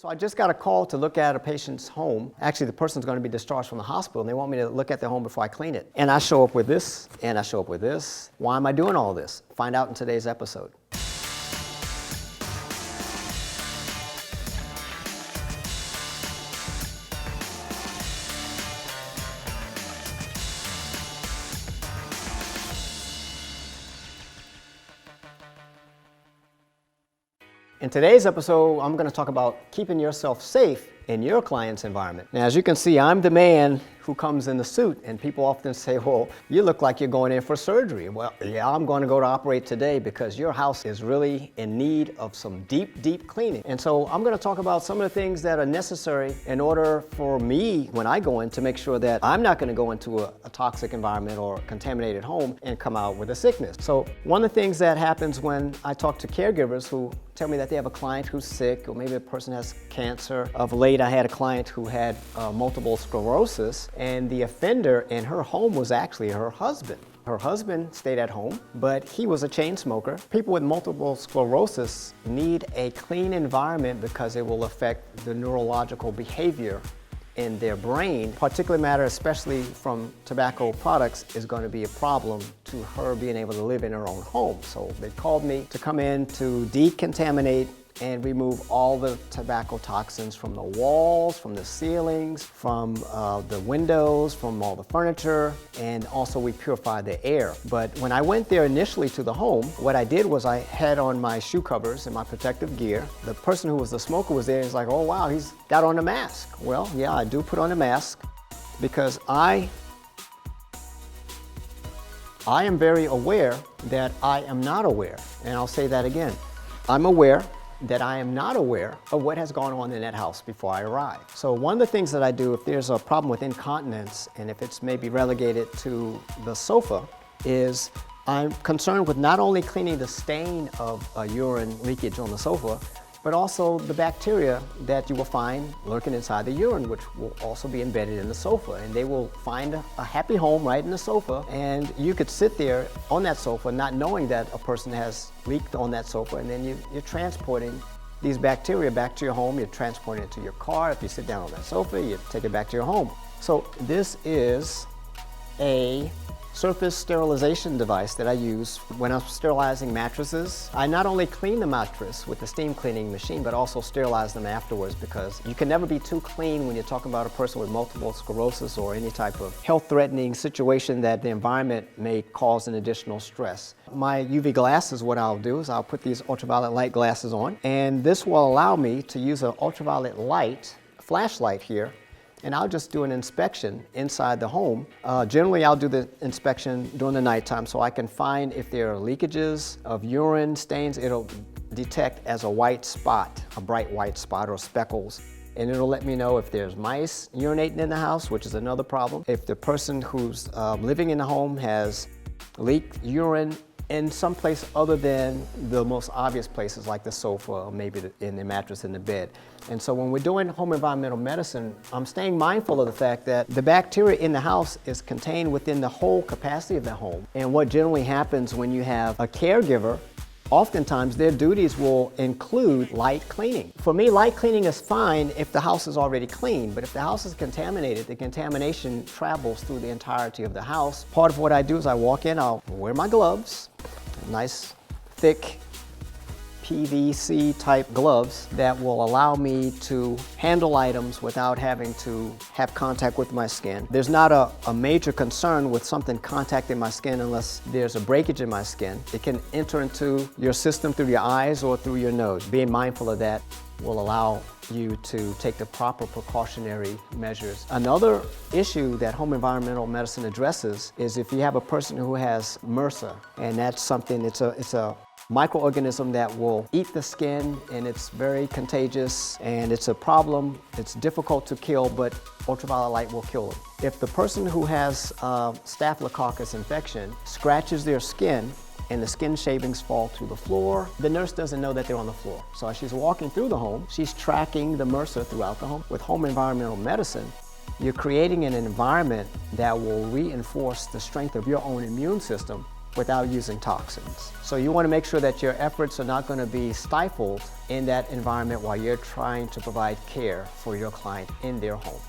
So I just got a call to look at a patient's home. Actually, the person's going to be discharged from the hospital, and they want me to look at their home before I clean it. And I show up with this, and I show up with this. Why am I doing all this? Find out in today's episode. In today's episode, I'm going to talk about keeping yourself safe in your client's environment. Now, as you can see, I'm the man who comes in the suit, and people often say, well, you look like you're going in for surgery. Well, yeah, I'm going to go to operate today because your house is really in need of some deep cleaning. And so I'm going to talk about some of the things that are necessary in order for me, when I go in, to make sure that I'm not going to go into a toxic environment or a contaminated home and come out with a sickness. So one of the things that happens when I talk to caregivers who tell me that they have a client who's sick, or maybe a person has cancer. Of late, I had a client who had multiple sclerosis, and the offender in her home was actually her husband. Her husband stayed at home, but he was a chain smoker. People with multiple sclerosis need a clean environment because it will affect the neurological behavior in their brain. Particulate matter, especially from tobacco products, is going to be a problem to her being able to live in her own home. So they called me to come in to decontaminate and remove all the tobacco toxins from the walls, from the ceilings, from the windows, from all the furniture, and also we purify the air. But when I went there initially to the home, what I did was I had on my shoe covers and my protective gear. The person who was the smoker was there. He's like, oh wow, he's got on a mask. Well, yeah, I do put on a mask because I am very aware that I am not aware. And I'll say that again. I'm aware that I am not aware of what has gone on in that house before I arrive. So one of the things that I do if there's a problem with incontinence, and if it's maybe relegated to the sofa, is I'm concerned with not only cleaning the stain of urine leakage on the sofa, but also the bacteria that you will find lurking inside the urine, which will also be embedded in the sofa. And they will find a happy home right in the sofa, and you could sit there on that sofa not knowing that a person has leaked on that sofa, and then you're transporting these bacteria back to your home. You're transporting it to your car. If you sit down on that sofa, you take it back to your home. So this is a surface sterilization device that I use when I'm sterilizing mattresses. I not only clean the mattress with the steam cleaning machine, but also sterilize them afterwards, because you can never be too clean when you're talking about a person with multiple sclerosis or any type of health-threatening situation that the environment may cause an additional stress. My UV glasses, what I'll do is I'll put these ultraviolet light glasses on, and this will allow me to use an ultraviolet light, flashlight here, and I'll just do an inspection inside the home. Generally, I'll do the inspection during the nighttime so I can find if there are leakages of urine stains. It'll detect as a white spot, a bright white spot or speckles. And it'll let me know if there's mice urinating in the house, which is another problem. If the person who's living in the home has leaked urine in some place other than the most obvious places like the sofa or maybe in the mattress in the bed. And so when we're doing home environmental medicine, I'm staying mindful of the fact that the bacteria in the house is contained within the whole capacity of the home. And what generally happens when you have a caregiver, oftentimes their duties will include light cleaning. For me, light cleaning is fine if the house is already clean, but if the house is contaminated, the contamination travels through the entirety of the house. Part of what I do is I walk in, I'll wear my gloves, nice thick PVC type gloves that will allow me to handle items without having to have contact with my skin. There's not a major concern with something contacting my skin unless there's a breakage in my skin. It can enter into your system through your eyes or through your nose. Being mindful of that will allow you to take the proper precautionary measures. Another issue that home environmental medicine addresses is if you have a person who has MRSA, and that's something, it's a microorganism that will eat the skin, and it's very contagious, and it's a problem. It's difficult to kill, but ultraviolet light will kill them. If the person who has staphylococcus infection scratches their skin and the skin shavings fall to the floor, the nurse doesn't know that they're on the floor. So as she's walking through the home, she's tracking the MRSA throughout the home. With home environmental medicine, you're creating an environment that will reinforce the strength of your own immune system without using toxins. So you want to make sure that your efforts are not going to be stifled in that environment while you're trying to provide care for your client in their home.